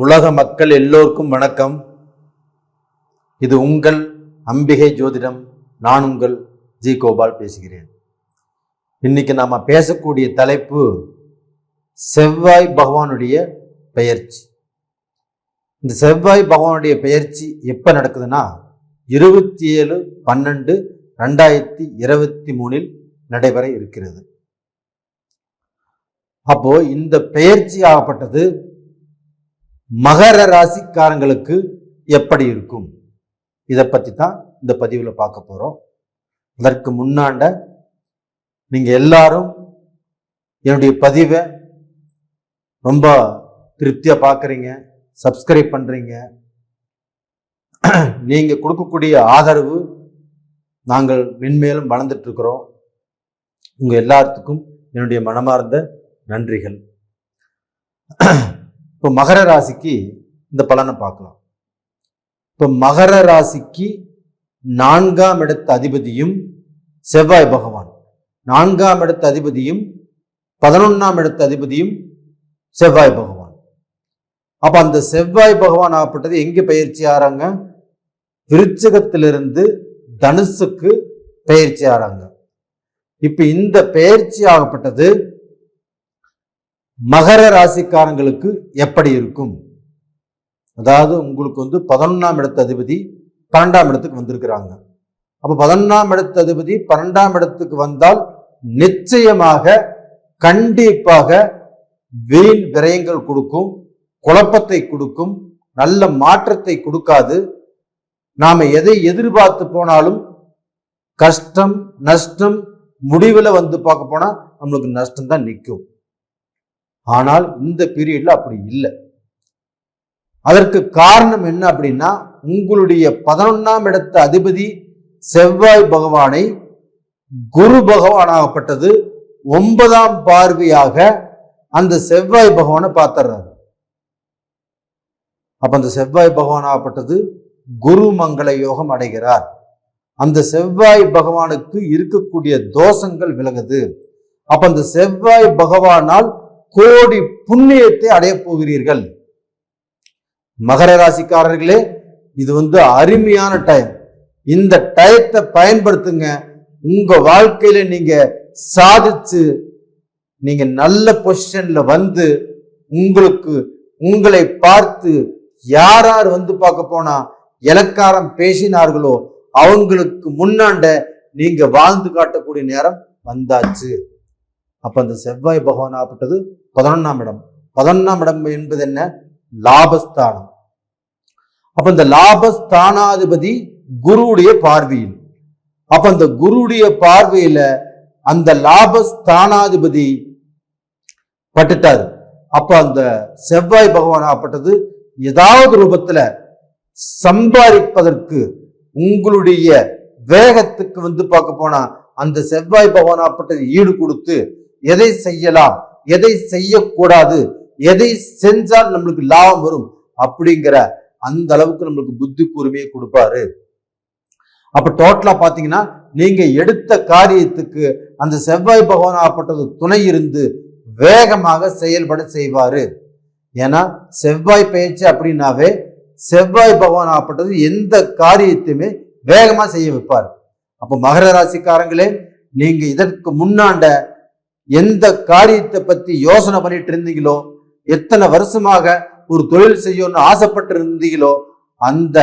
உலக மக்கள் எல்லோருக்கும் வணக்கம். இது உங்கள் அம்பிகை ஜோதிடம். நான் உங்கள் ஜி கோபால் பேசுகிறேன். இன்னைக்கு நாம பேசக்கூடிய தலைப்பு செவ்வாய் பகவானுடைய பெயர்ச்சி. இந்த செவ்வாய் பகவானுடைய பெயர்ச்சி எப்ப நடக்குதுன்னா 27/12/2023 நடைபெற இருக்கிறது. அப்போ இந்த பெயர்ச்சி ஆகப்பட்டது மகர ராசிக்காரங்களுக்கு எப்படி இருக்கும், இதை பத்தி தான் இந்த பதிவில் பார்க்க போறோம். அதற்கு முன்னாண்ட நீங்க எல்லாரும் என்னுடைய பதிவை ரொம்ப திருப்தியா பார்க்குறீங்க, சப்ஸ்கிரைப் பண்றீங்க. நீங்க கொடுக்கக்கூடிய ஆதரவு நாங்கள் மென்மேலும் வளர்ந்துட்டு இருக்கிறோம். உங்க எல்லாத்துக்கும் என்னுடைய மனமார்ந்த நன்றிகள். இப்போ மகர ராசிக்கு இந்த பலனை பார்க்கலாம். இப்போ மகர ராசிக்கு 4ஆம் இடத்து அதிபதியும் செவ்வாய் பகவான், 4ஆம் இடத்து அதிபதியும் 11ஆம் இடத்து அதிபதியும் செவ்வாய் பகவான். அப்ப அந்த செவ்வாய் பகவான் ஆகப்பட்டது எங்க பயிற்சி ஆறாங்க? விருச்சிகத்திலிருந்து தனுசுக்கு பயிற்சி ஆறாங்க. இப்ப இந்த பயிற்சி ஆகப்பட்டது மகர ராசிக்காரங்களுக்கு எப்படி இருக்கும்? அதாவது உங்களுக்கு 11ஆம் இடத்து அதிபதி 12ஆம் இடத்துக்கு வந்திருக்கிறாங்க. அப்ப 11ஆம் இடத்து அதிபதி 12ஆம் இடத்துக்கு வந்தால் நிச்சயமாக கண்டிப்பாக வீண் விரயங்கள் கொடுக்கும், குழப்பத்தை கொடுக்கும், நல்ல மாற்றத்தை கொடுக்காது. நாம எதை எதிர்பார்த்து போனாலும் கஷ்டம் நஷ்டம் முடிவுல பார்க்க போனா நம்மளுக்கு நஷ்டம் தான் நிற்கும். ஆனால் இந்த பீரியட்ல அப்படி இல்லை. அதற்கு காரணம் என்ன அப்படின்னா, உங்களுடைய 11ஆம் இடத்து அதிபதி செவ்வாய் பகவானை குரு பகவானாகப்பட்டது 9ஆம் பார்வையாக அந்த செவ்வாய் பகவானை பார்த்துறாரு. அப்ப அந்த செவ்வாய் பகவானாகப்பட்டது குரு மங்கள யோகம் அடைகிறார். அந்த செவ்வாய் பகவானுக்கு இருக்கக்கூடிய தோஷங்கள் விலகுது. அப்ப அந்த செவ்வாய் பகவானால் கோடி புண்ணியத்தை அடைய போகிறீர்கள். மகர ராசிக்காரர்களே, இது அருமையான டைம். இந்த டயத்தை பயன்படுத்துங்க. உங்க வாழ்க்கையில நீங்க சாதிச்சு நீங்க நல்ல பொசிஷன்ல உங்களை பார்த்து யார் பார்க்க போனா இலக்காரம் பேசினார்களோ அவங்களுக்கு முன்னாண்ட நீங்க வாழ்ந்து காட்டக்கூடிய நேரம் வந்தாச்சு. அப்ப அந்த செவ்வாய் பகவான் ஆகப்பட்டது 11ஆம் இடம். 11ஆம் இடம் என்பது என்ன? லாபஸ்தானம். அப்ப இந்த லாபஸ்தானாதிபதி குருவுடைய பார்வையில், அப்ப அந்த குருவுடைய பார்வையில அந்த லாபஸ்தானாதிபதி பட்டுட்டாரு. அப்ப அந்த செவ்வாய் பகவான் ஆகப்பட்டது ஏதாவது ரூபத்துல சம்பாதிப்பதற்கு உங்களுடைய வேகத்துக்கு பார்க்க போனா அந்த செவ்வாய் பகவான் ஆகப்பட்டது ஈடு கொடுத்து எதை செய்யலாம், எதை செய்யக்கூடாது, எதை செஞ்சால் நம்மளுக்கு லாபம் வரும் அப்படிங்கிற அந்த அளவுக்கு நம்மளுக்கு புத்தி கூர்மையை கொடுப்பாரு. அப்ப டோட்டலா பாத்தீங்கன்னா நீங்க எடுத்த காரியத்துக்கு அந்த செவ்வாய் பகவான் ஆகப்பட்டது துணை இருந்து வேகமாக செயல்பட செய்வாரு. ஏன்னா செவ்வாய் பயிற்சி அப்படின்னாவே செவ்வாய் பகவான் ஆகப்பட்டது எந்த காரியத்தையுமே வேகமா செய்ய வைப்பார். அப்ப மகர ராசிக்காரங்களே, நீங்க இதற்கு முன்னாண்ட எந்த காரியத்தை பத்தி யோசனை பண்ணிட்டு இருந்தீங்களோ, எத்தனை வருஷமாக ஒரு தொழில் செய்யணும்னு ஆசைப்பட்டு இருந்தீங்களோ, அந்த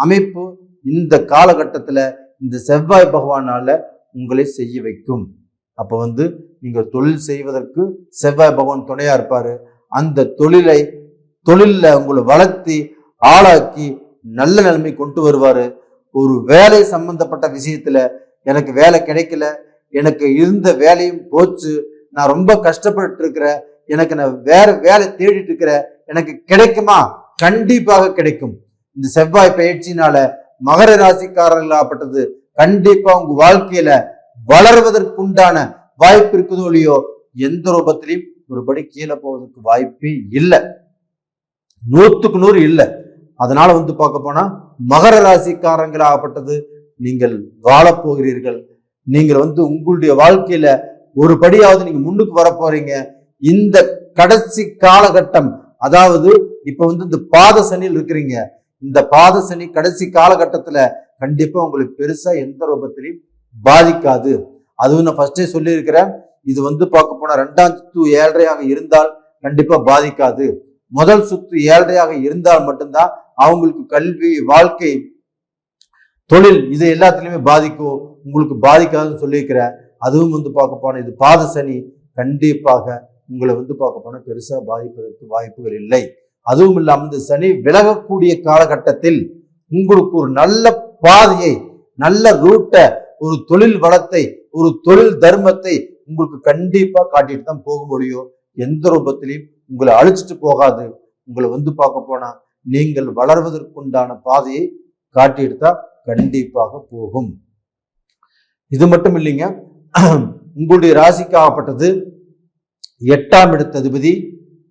அமைப்பு இந்த காலகட்டத்துல இந்த செவ்வாய் பகவானால உங்களை செய்ய வைக்கும். அப்ப நீங்க தொழில் செய்வதற்கு செவ்வாய் பகவான் துணையா இருப்பாரு. அந்த தொழில்ல உங்களை வளர்த்தி ஆளாக்கி நல்ல நிலைமை கொண்டு வருவாரு. ஒரு வேலை சம்பந்தப்பட்ட விஷயத்துல எனக்கு வேலை கிடைக்கல, எனக்கு இருந்த வேலையும் போச்சு, நான் ரொம்ப கஷ்டப்பட்டு இருக்கிறேன், எனக்கு நான் வேற வேலை தேடிட்டு இருக்கிறேன், எனக்கு கிடைக்குமா? கண்டிப்பாக கிடைக்கும். இந்த செவ்வாய் பயிற்சினால மகர ராசிக்காரர்களாகப்பட்டது கண்டிப்பா உங்க வாழ்க்கையில வளர்வதற்குண்டான வாய்ப்பு இருக்குதோ இல்லையோ, எந்த ரூபத்திலையும் ஒருபடி கீழே போவதற்கு வாய்ப்பே இல்லை, 100க்கு 100 இல்லை. அதனால பார்க்க போனா மகர ராசிக்காரங்களாகப்பட்டது நீங்கள் வாழப்போகிறீர்கள். நீங்கள் உங்களுடைய வாழ்க்கையில ஒரு படியாவது நீங்க முன்னுக்கு வர போறீங்க. இந்த கடைசி காலகட்டம் அதாவது இப்ப வந்து இந்த பாத சனியில் இருக்கிறீங்க, இந்த பாத சனி கடைசி காலகட்டத்துல கண்டிப்பா உங்களுக்கு பெருசா எந்த ரூபத்திலையும் பாதிக்காது. அதுவும் நான் ஃபர்ஸ்டே சொல்லி இருக்கிறேன், இது வந்து பார்க்க போனா 2ஆம் சுத்து 7.5ஆக இருந்தால் கண்டிப்பா பாதிக்காது. முதல் சுத்து 7.5ஆக இருந்தால் மட்டும்தான் அவங்களுக்கு கல்வி, வாழ்க்கை, தொழில் இது எல்லாத்துலயுமே பாதிக்கும். உங்களுக்கு பாதிக்காதுன்னு சொல்லியிருக்கிறேன். அதுவும் வந்து பார்க்க போனா இது பாத சனி, கண்டிப்பாக உங்களை வந்து பார்க்க போனா பெருசா பாதிப்பதற்கு வாய்ப்புகள் இல்லை. அதுவும் இல்லாமல் இந்த சனி விலகக்கூடிய காலகட்டத்தில் உங்களுக்கு ஒரு நல்ல பாதையை, நல்ல ரூட்டை, ஒரு தொழில் வளத்தை, ஒரு தொழில் தர்மத்தை உங்களுக்கு கண்டிப்பா காட்டிட்டு தான் போக முடியும். எந்த ரூபத்திலையும் உங்களை அழிச்சிட்டு போகாது. உங்களை வந்து பார்க்க போனா நீங்கள் வளர்வதற்குண்டான பாதையை காட்டிட்டு தான் கண்டிப்பாக போகும். இது மட்டும் இல்லைங்க, உங்களுடைய ராசிக்கு ஆகப்பட்டது 8ஆம் இடத்து அதிபதி,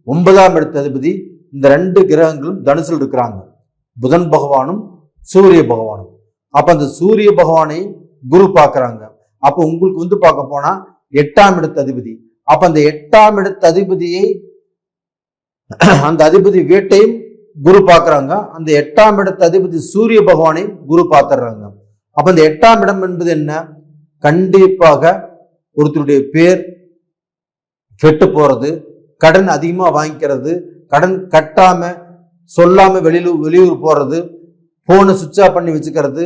9ஆம் இடத்து அதிபதி, இந்த 2 கிரகங்களும் தனுசில் இருக்கிறாங்க, புதன் பகவானும் சூரிய பகவானும். அப்ப அந்த சூரிய பகவானை குரு பார்க்கறாங்க. அப்ப உங்களுக்கு வந்து பார்க்க போனா 8ஆம் இடத்து அதிபதி. அப்ப அந்த 8ஆம் இடத்து அதிபதியை, அந்த அதிபதி வீட்டையும் குரு பார்க்கறாங்க. அந்த 8ஆம் இடத்து அதிபதி சூரிய பகவானையும் குரு பார்த்துறாங்க. அப்ப இந்த 8ஆம் இடம் என்பது என்ன? கண்டிப்பாக ஒருத்தருடைய பேர் கெட்டு போறது, கடன் அதிகமா வாங்கிக்கிறது, கடன் கட்டாம சொல்லாம வெளியூர் போறது, போனை சுவிட்ச் ஆஃப் பண்ணி வச்சுக்கிறது,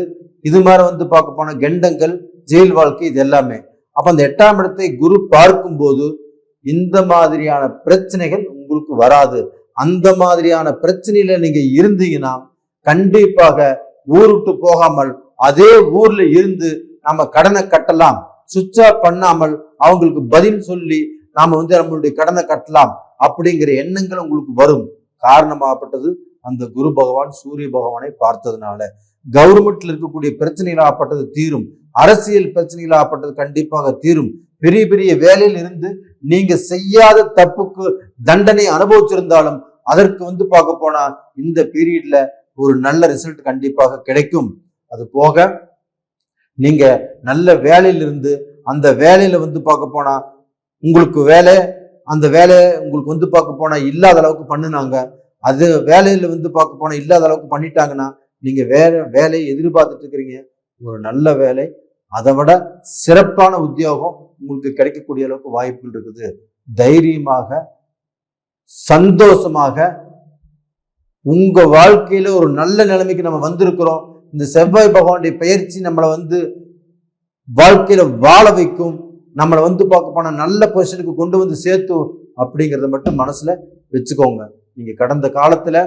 இது மாதிரி வந்து பார்க்க போன கெண்டங்கள், ஜெயில் வாழ்க்கை, இது எல்லாமே. அப்ப அந்த 8ஆம் இடத்தை குரு பார்க்கும் போது இந்த மாதிரியான பிரச்சனைகள் உங்களுக்கு வராது. அந்த மாதிரியான பிரச்சனையில நீங்க இருந்தீங்கன்னா கண்டிப்பாக ஊருக்கு போகாமல் அதே ஊர்ல இருந்து நம்ம கடனை கட்டலாம், சுவிட்ச் ஆஃப் பண்ணாமல் அவங்களுக்கு பதில் சொல்லி நாம வந்து நம்மளுடைய கடனை கட்டலாம் அப்படிங்கிற எண்ணங்கள் உங்களுக்கு வரும். காரணமாகப்பட்டது அந்த குரு பகவான் சூரிய பகவானை பார்த்ததுனால. கவர்மெண்ட்ல இருக்கக்கூடிய பிரச்சனைகள் ஆகப்பட்டது தீரும், அரசியல் பிரச்சனைகள் ஆகப்பட்டது கண்டிப்பாக தீரும். பெரிய பெரிய வேலையில் இருந்து நீங்க செய்யாத தப்புக்கு தண்டனை அனுபவிச்சிருந்தாலும் அதற்கு வந்து பார்க்க போனா இந்த பீரியட்ல ஒரு நல்ல ரிசல்ட் கண்டிப்பாக கிடைக்கும். அது போக நீங்க நல்ல வேலையில இருந்து அந்த வேலையில வந்து பார்க்க போனா உங்களுக்கு அந்த வேலையை உங்களுக்கு வந்து பார்க்க போனா இல்லாத அளவுக்கு பண்ணுனாங்க, அது வேலையில வந்து பார்க்க போனா இல்லாத அளவுக்கு பண்ணிட்டாங்கன்னா நீங்க வேற வேலையை எதிர்பார்த்துட்டு இருக்கிறீங்க, ஒரு நல்ல வேலை, அதை விட சிறப்பான உத்தியோகம் உங்களுக்கு கிடைக்கக்கூடிய அளவுக்கு வாய்ப்புகள் இருக்குது. தைரியமாக சந்தோஷமாக உங்க வாழ்க்கையில ஒரு நல்ல நிலைமைக்கு நம்ம வந்திருக்கிறோம். இந்த செவ்வாய் பகவானுடைய பயிற்சி நம்மளை வந்து வாழ்க்கையில வாழ வைக்கும், நம்மளை வந்து பார்க்க போனா நல்ல பொசிஷனுக்கு கொண்டு வந்து சேர்த்தும் அப்படிங்கிறத மட்டும் மனசுல வச்சுக்கோங்க. நீங்க கடந்த காலத்துல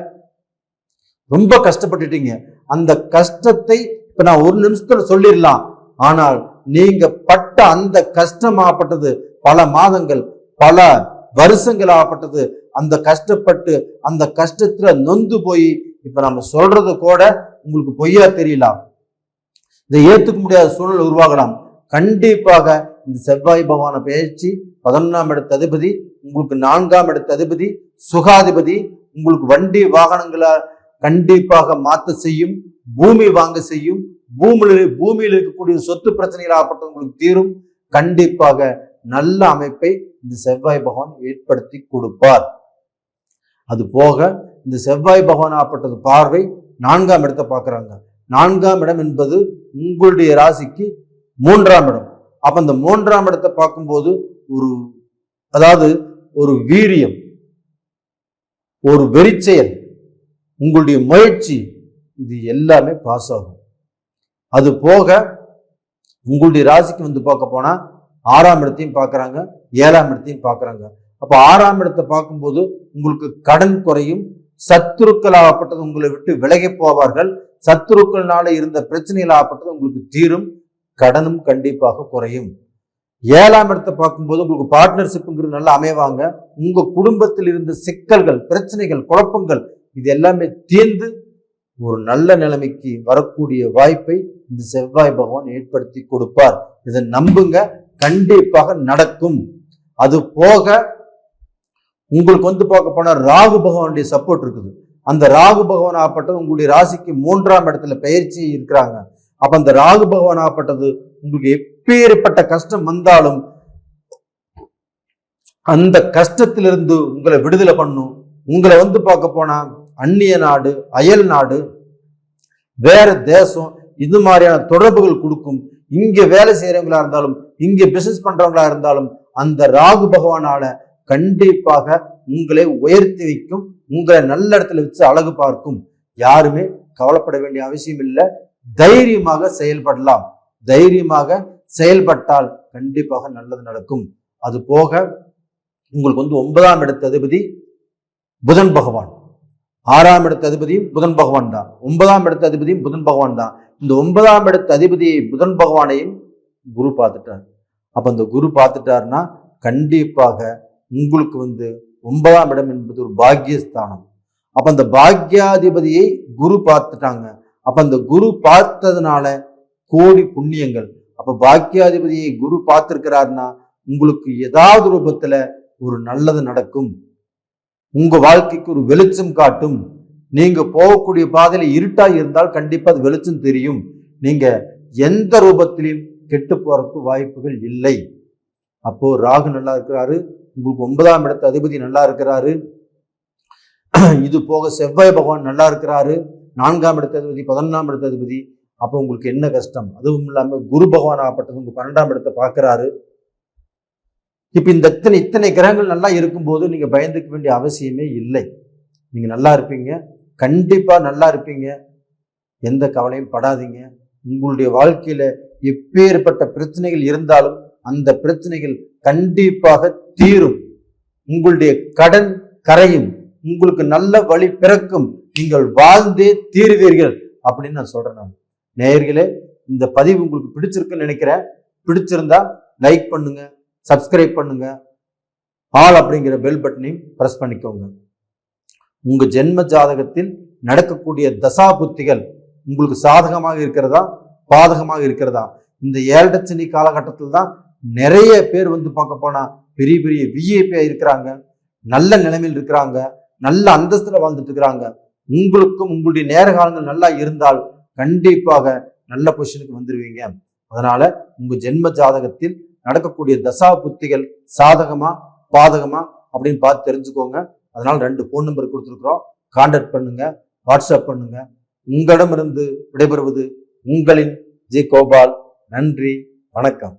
ரொம்ப கஷ்டப்பட்டுட்டீங்க, அந்த கஷ்டத்தை இப்ப நான் ஒரு நிமிஷத்துல சொல்லிடலாம். ஆனால் நீங்க பட்ட அந்த கஷ்டமாகப்பட்டது பல மாதங்கள், பல வருஷங்கள் ஆகப்பட்டது. அந்த கஷ்டப்பட்டு அந்த கஷ்டத்துல நொந்து போய் இப்ப நம்ம சொல்றது கூட உங்களுக்கு பொய்யா தெரியலாம், இதை ஏத்துக்க முடியாத சூழ்நிலை உருவாகலாம். கண்டிப்பாக இந்த செவ்வாய் பகவான பயிற்சி 11ஆம் இடத்து அதிபதி, உங்களுக்கு 4ஆம் இடத்து அதிபதி, சுகாதிபதி, உங்களுக்கு வண்டி வாகனங்களை கண்டிப்பாக மாத்த செய்யும், பூமி வாங்க செய்யும், பூமியில் இருக்கக்கூடிய சொத்து பிரச்சனைகள் ஆகப்பட்டது உங்களுக்கு தீரும். கண்டிப்பாக நல்ல அமைப்பை இந்த செவ்வாய் பகவான் ஏற்படுத்தி கொடுப்பார். அது போக இந்த செவ்வாய் பகவான் ஆகப்பட்டது பார்வை 4ஆம் இடத்தை பார்க்கிறாங்க. 4ஆம் இடம் என்பது உங்களுடைய ராசிக்கு 3ஆம் இடம். அப்ப இந்த 3ஆம் இடத்தை பார்க்கும்போது ஒரு வீரியம், ஒரு வெறிச்செயல், உங்களுடைய முயற்சி, இது எல்லாமே பாஸ் ஆகும். அது போக உங்களுடைய ராசிக்கு வந்து பார்க்க போனா 6ஆம் இடத்தையும் பார்க்கறாங்க, 7ஆம் இடத்தையும் பார்க்கறாங்க. அப்ப 6ஆம் இடத்தை பார்க்கும்போது உங்களுக்கு கடன் குறையும், சத்துருக்கள் ஆகப்பட்டது உங்களை விட்டு விலகி போவார்கள், சத்துருக்கள்னால இருந்த பிரச்சனைகள் ஆகப்பட்டது உங்களுக்கு தீரும், கடனும் கண்டிப்பாக குறையும். 7ஆம் இடத்தை பார்க்கும்போது உங்களுக்கு பார்ட்னர்ஷிப்ங்கிறது நல்லா அமைவாங்க. உங்க குடும்பத்தில் இருந்த சிக்கல்கள், பிரச்சனைகள், குழப்பங்கள் இது எல்லாமே தீர்ந்து ஒரு நல்ல நிலைமைக்கு வரக்கூடிய வாய்ப்பை இந்த செவ்வாய் பகவான் ஏற்படுத்தி கொடுப்பார். இதை நம்புங்க, கண்டிப்பாக நடக்கும். அது போக உங்களுக்கு வந்து பார்க்க போனா ராகு பகவானுடைய சப்போர்ட் இருக்குது. அந்த ராகு பகவான் ஆகப்பட்டது உங்களுடைய ராசிக்கு 3ஆம் இடத்துல பயிற்சி இருக்கிறாங்க. அப்ப அந்த ராகு பகவான் ஆகப்பட்டது உங்களுக்கு எப்பேற்பட்ட கஷ்டம் வந்தாலும் அந்த கஷ்டத்திலிருந்து உங்களை விடுதலை பண்ணும், உங்களை வந்து பார்க்க போனா அந்நிய நாடு, அயல் நாடு, வேற தேசம், இது மாதிரியான தொடர்புகள் கொடுக்கும். இங்க வேலை செய்யறவங்களா இருந்தாலும், இங்க பிசினஸ் பண்றவங்களா இருந்தாலும், அந்த ராகு பகவானால கண்டிப்பாக உங்களை உயர்த்தி வைக்கும், உங்களை நல்ல இடத்துல வச்சு அழகு பார்க்கும். யாருமே கவலைப்பட வேண்டிய அவசியம் இல்லை. தைரியமாக செயல்படலாம். தைரியமாக செயல்பட்டால் கண்டிப்பாக நல்லது நடக்கும். அது போக உங்களுக்கு வந்து 9ஆம் இடத்து அதிபதி புதன் பகவான், 6ஆம் இடத்து அதிபதியும் புதன் பகவான் தான், 9ஆம் இடத்து அதிபதியும் புதன் பகவான் தான். இந்த 9ஆம் இடத்து அதிபதியை புதன் பகவானையும் குரு பார்த்துட்டார். அப்ப இந்த குரு பார்த்துட்டாருன்னா கண்டிப்பாக உங்களுக்கு வந்து 9ஆம் இடம் என்பது ஒரு பாக்கியஸ்தானம். அப்ப அந்த பாக்கியாதிபதியை குரு பார்த்துட்டாங்க. அப்ப அந்த குரு பார்த்ததுனால கோடி புண்ணியங்கள். அப்ப பாக்கியாதிபதியை குரு பார்த்திருக்கிறாருன்னா உங்களுக்கு ஏதாவது ரூபத்துல ஒரு நல்லது நடக்கும். உங்க வாழ்க்கைக்கு ஒரு வெளிச்சம் காட்டும். நீங்க போகக்கூடிய பாதையில இருட்டா இருந்தால் கண்டிப்பா அது வெளிச்சம் தெரியும். நீங்க எந்த ரூபத்திலையும் கெட்டு போறதுக்கு வாய்ப்புகள் இல்லை. அப்போ ராகு நல்லா இருக்கிறாரு, உங்களுக்கு 9ஆம் இடத்து அதிபதி நல்லா இருக்கிறாரு. இது போக செவ்வாய் பகவான் நல்லா இருக்கிறாரு, 4ஆம் இடத்து அதிபதி, 11ஆம் இடத்து அதிபதி. அப்போ உங்களுக்கு என்ன கஷ்டம்? அதுவும் இல்லாம குரு பகவான் ஆகப்பட்டது உங்க 12ஆம் இடத்தை பார்க்கிறாரு. இப்ப இந்த இத்தனை கிரகங்கள் நல்லா இருக்கும்போது நீங்க பயந்துக்க வேண்டிய அவசியமே இல்லை. நீங்க நல்லா இருப்பீங்க, கண்டிப்பா நல்லா இருப்பீங்க. எந்த கவலையும் படாதீங்க. உங்களுடைய வாழ்க்கையில எப்பேற்பட்ட பிரச்சனைகள் இருந்தாலும் அந்த பிரச்சனைகள் கண்டிப்பாக தீரும். உங்களுடைய கடன் கரையும், உங்களுக்கு நல்ல வழி பிறக்கும், நீங்கள் வாழ்ந்தே தீருவீர்கள் அப்படின்னு நான் சொல்றேன். நான் நேயர்களே, இந்த பதிவு உங்களுக்கு பிடிச்சிருக்குன்னு நினைக்கிறேன். பிடிச்சிருந்தா லைக் பண்ணுங்க, சப்ஸ்கிரைப் பண்ணுங்க, ஆல் அப்படிங்கிற பெல் பட்டனையும் பிரஸ் பண்ணிக்கோங்க. உங்க ஜென்ம ஜாதகத்தில் நடக்கக்கூடிய தசா புத்திகள் உங்களுக்கு சாதகமாக இருக்கிறதா பாதகமாக இருக்கிறதா? இந்த 7.5 சனி காலகட்டத்தில் தான் நிறைய பேர் வந்து பார்க்க போனா பெரிய பெரிய விஐபியா இருக்கிறாங்க, நல்ல நிலைமையில் இருக்கிறாங்க, நல்ல அந்தஸ்துல வாழ்ந்துட்டு இருக்கிறாங்க. உங்களுக்கும் உங்களுடைய நேர காலங்கள் நல்லா இருந்தால் கண்டிப்பாக நல்ல பொசிஷனுக்கு வந்துருவீங்க. அதனால உங்க ஜென்ம ஜாதகத்தில் நடக்கக்கூடிய தசா புத்திகள் சாதகமா பாதகமா அப்படின்னு பார்த்து தெரிஞ்சுக்கோங்க. அதனால 2 ஃபோன் நம்பர் கொடுத்துருக்குறோம், கான்டாக்ட் பண்ணுங்க, வாட்ஸ்அப் பண்ணுங்க. உங்களிடமிருந்து விடைபெறுவது உங்களின் ஜி கோபால். நன்றி, வணக்கம்.